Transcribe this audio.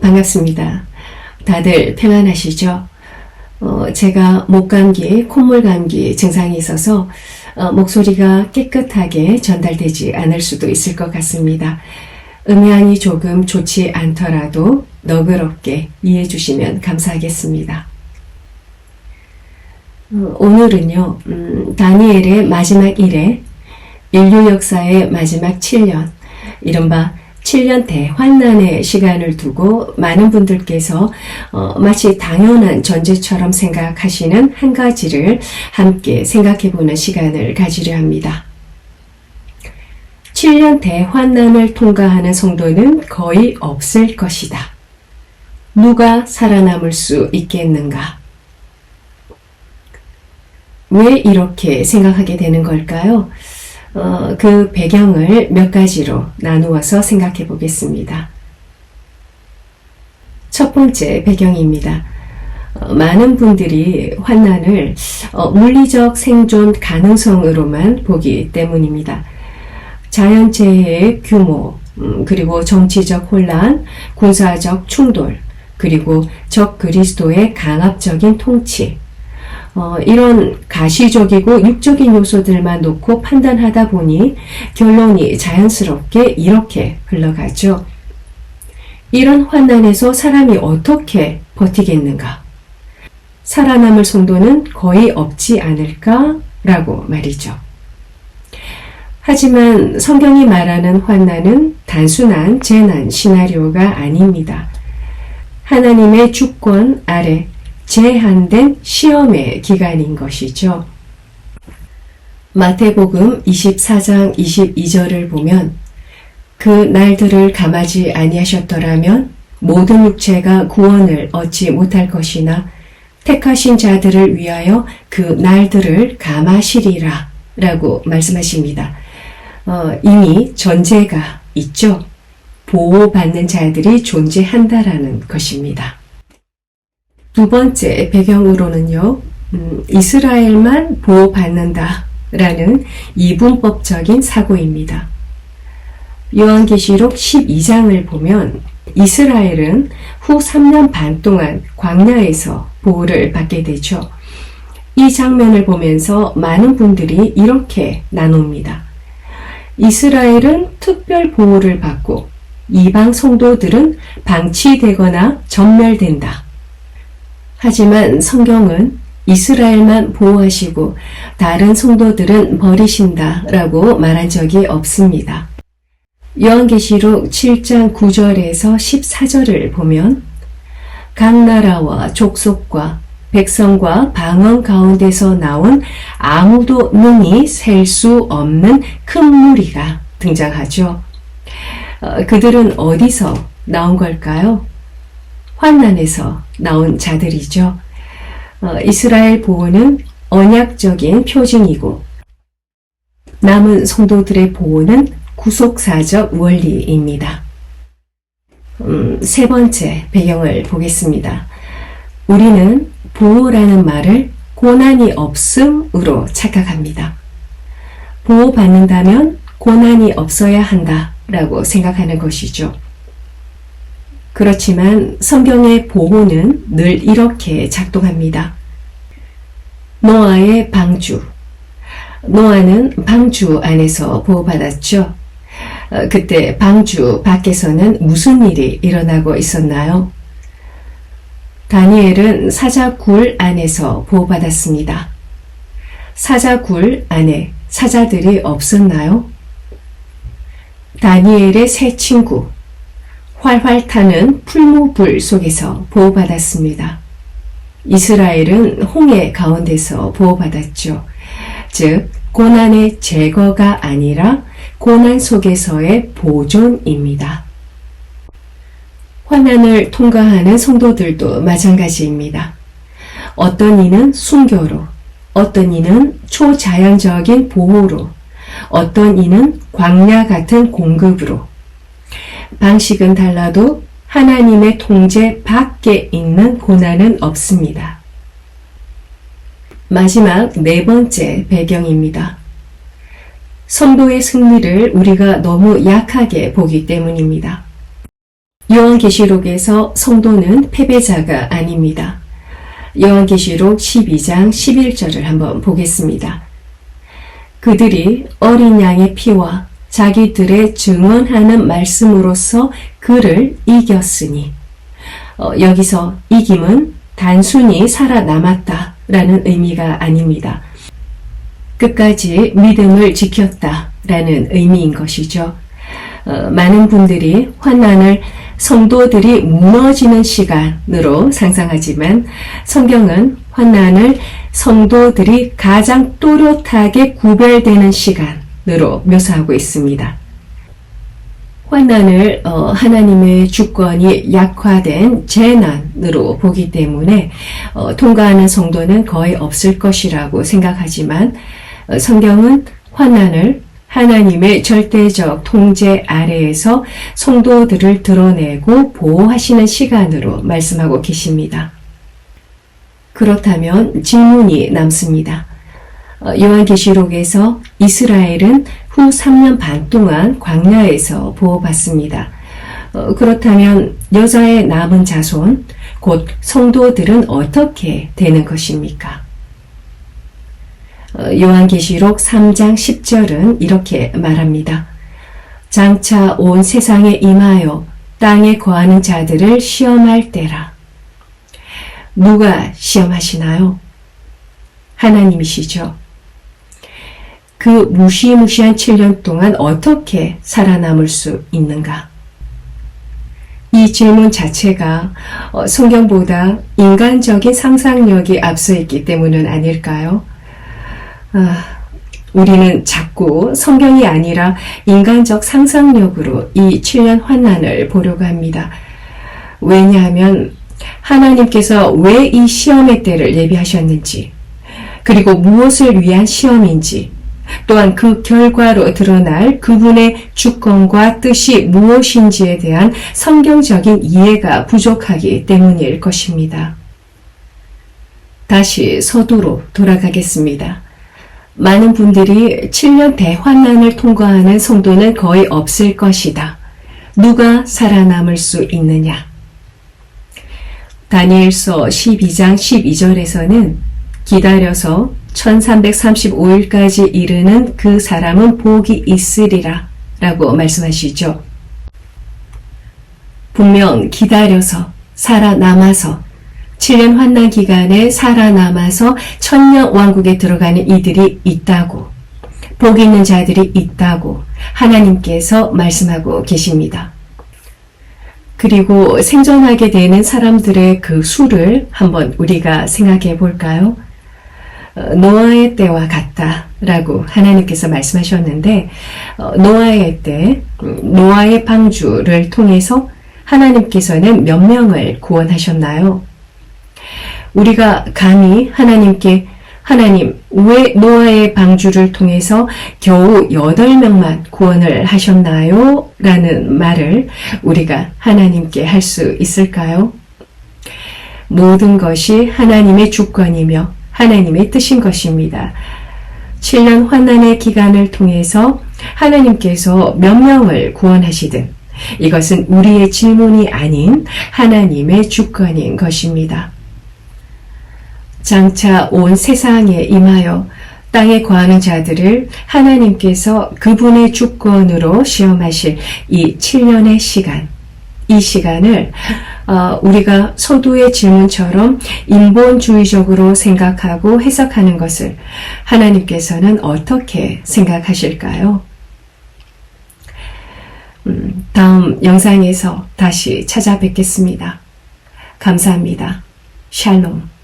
반갑습니다. 다들 평안하시죠? 제가 목감기, 콧물감기 증상이 있어서 목소리가 깨끗하게 전달되지 않을 수도 있을 것 같습니다. 음향이 조금 좋지 않더라도 너그럽게 이해해 주시면 감사하겠습니다. 오늘은요, 다니엘의 마지막 일에 인류 역사의 마지막 7년, 이른바 7년 대환난의 시간을 두고 많은 분들께서 마치 당연한 전제처럼 생각하시는 한 가지를 함께 생각해보는 시간을 가지려 합니다. 7년 대환난을 통과하는 성도는 거의 없을 것이다. 누가 살아남을 수 있겠는가? 왜 이렇게 생각하게 되는 걸까요? 그 배경을 몇 가지로 나누어서 생각해 보겠습니다. 첫 번째 배경입니다. 많은 분들이 환난을 물리적 생존 가능성으로만 보기 때문입니다. 자연재해의 규모, 그리고 정치적 혼란, 군사적 충돌, 그리고 적 그리스도의 강압적인 통치, 이런 가시적이고 육적인 요소들만 놓고 판단하다 보니 결론이 자연스럽게 이렇게 흘러가죠. 이런 환난에서 사람이 어떻게 버티겠는가? 살아남을 성도는 거의 없지 않을까? 라고 말이죠. 하지만 성경이 말하는 환난은 단순한 재난 시나리오가 아닙니다. 하나님의 주권 아래 제한된 시험의 기간인 것이죠. 마태복음 24장 22절을 보면 그 날들을 감하지 아니하셨더라면 모든 육체가 구원을 얻지 못할 것이나 택하신 자들을 위하여 그 날들을 감하시리라 라고 말씀하십니다. 이미 전제가 있죠. 보호받는 자들이 존재한다라는 것입니다. 두 번째 배경으로는요, 이스라엘만 보호받는다라는 이분법적인 사고입니다. 요한계시록 12장을 보면 이스라엘은 후 3년 반 동안 광야에서 보호를 받게 되죠. 이 장면을 보면서 많은 분들이 이렇게 나눕니다. 이스라엘은 특별 보호를 받고 이방 성도들은 방치되거나 전멸된다. 하지만 성경은 이스라엘만 보호하시고 다른 성도들은 버리신다라고 말한 적이 없습니다. 요한계시록 7장 9절에서 14절을 보면 각 나라와 족속과 백성과 방언 가운데서 나온 아무도 능히 셀 수 없는 큰 무리가 등장하죠. 그들은 어디서 나온 걸까요? 환난에서 나온 자들이죠. 이스라엘 보호는 언약적인 표징이고 남은 성도들의 보호는 구속사적 원리입니다. 세 번째 배경을 보겠습니다. 우리는 보호라는 말을 고난이 없음으로 착각합니다. 보호받는다면 고난이 없어야 한다라고 생각하는 것이죠. 그렇지만 성경의 보호는 늘 이렇게 작동합니다. 노아의 방주. 노아는 방주 안에서 보호받았죠. 그때 방주 밖에서는 무슨 일이 일어나고 있었나요? 다니엘은 사자굴 안에서 보호받았습니다. 사자굴 안에 사자들이 없었나요? 다니엘의 새 친구, 활활 타는 풀무불 속에서 보호받았습니다. 이스라엘은 홍해 가운데서 보호받았죠. 즉, 고난의 제거가 아니라 고난 속에서의 보존입니다. 환난을 통과하는 성도들도 마찬가지입니다. 어떤 이는 순교로, 어떤 이는 초자연적인 보호로, 어떤 이는 광야 같은 공급으로, 방식은 달라도 하나님의 통제 밖에 있는 고난은 없습니다. 마지막 네 번째 배경입니다. 성도의 승리를 우리가 너무 약하게 보기 때문입니다. 요한계시록에서 성도는 패배자가 아닙니다. 요한계시록 12장 11절을 한번 보겠습니다. 그들이 어린 양의 피와 자기들의 증언하는 말씀으로써 그를 이겼으니, 여기서 이김은 단순히 살아남았다라는 의미가 아닙니다. 끝까지 믿음을 지켰다라는 의미인 것이죠. 많은 분들이 환난을 성도들이 무너지는 시간으로 상상하지만 성경은 환난을 성도들이 가장 또렷하게 구별되는 시간으로 묘사하고 있습니다. 환난을 하나님의 주권이 약화된 재난으로 보기 때문에 통과하는 성도는 거의 없을 것이라고 생각하지만 성경은 환난을 하나님의 절대적 통제 아래에서 성도들을 드러내고 보호하시는 시간으로 말씀하고 계십니다. 그렇다면 질문이 남습니다. 요한계시록에서 이스라엘은 후 3년 반 동안 광야에서 보호받습니다. 그렇다면 여자의 남은 자손, 곧 성도들은 어떻게 되는 것입니까? 요한계시록 3장 10절은 이렇게 말합니다. 장차 온 세상에 임하여 땅에 거하는 자들을 시험할 때라. 누가 시험하시나요? 하나님이시죠. 그 무시무시한 7년 동안 어떻게 살아남을 수 있는가? 이 질문 자체가 성경보다 인간적인 상상력이 앞서 있기 때문은 아닐까요? 우리는 자꾸 성경이 아니라 인간적 상상력으로 이 7년 환난을 보려고 합니다. 왜냐하면 하나님께서 왜 이 시험의 때를 예비하셨는지, 그리고 무엇을 위한 시험인지, 또한 그 결과로 드러날 그분의 주권과 뜻이 무엇인지에 대한 성경적인 이해가 부족하기 때문일 것입니다. 다시 서두로 돌아가겠습니다. 많은 분들이 7년 대환난을 통과하는 성도는 거의 없을 것이다. 누가 살아남을 수 있느냐? 다니엘서 12장 12절에서는 기다려서 1335일까지 이르는 그 사람은 복이 있으리라 라고 말씀하시죠. 분명 기다려서 살아남아서 7년 환난 기간에 살아남아서 천년 왕국에 들어가는 이들이 있다고, 복 있는 자들이 있다고 하나님께서 말씀하고 계십니다. 그리고 생존하게 되는 사람들의 그 수를 한번 우리가 생각해 볼까요? 노아의 때와 같다라고 하나님께서 말씀하셨는데, 노아의 때, 노아의 방주를 통해서 하나님께서는 몇 명을 구원하셨나요? 우리가 감히 하나님께 하나님 왜 노아의 방주를 통해서 겨우 8명만 구원을 하셨나요? 라는 말을 우리가 하나님께 할 수 있을까요? 모든 것이 하나님의 주권이며 하나님의 뜻인 것입니다. 7년 환난의 기간을 통해서 하나님께서 몇 명을 구원하시든 이것은 우리의 질문이 아닌 하나님의 주권인 것입니다. 장차 온 세상에 임하여 땅에 거하는 자들을 하나님께서 그분의 주권으로 시험하실 이 7년의 시간, 이 시간을 우리가 서두의 질문처럼 인본주의적으로 생각하고 해석하는 것을 하나님께서는 어떻게 생각하실까요? 다음 영상에서 다시 찾아뵙겠습니다. 감사합니다. 샬롬.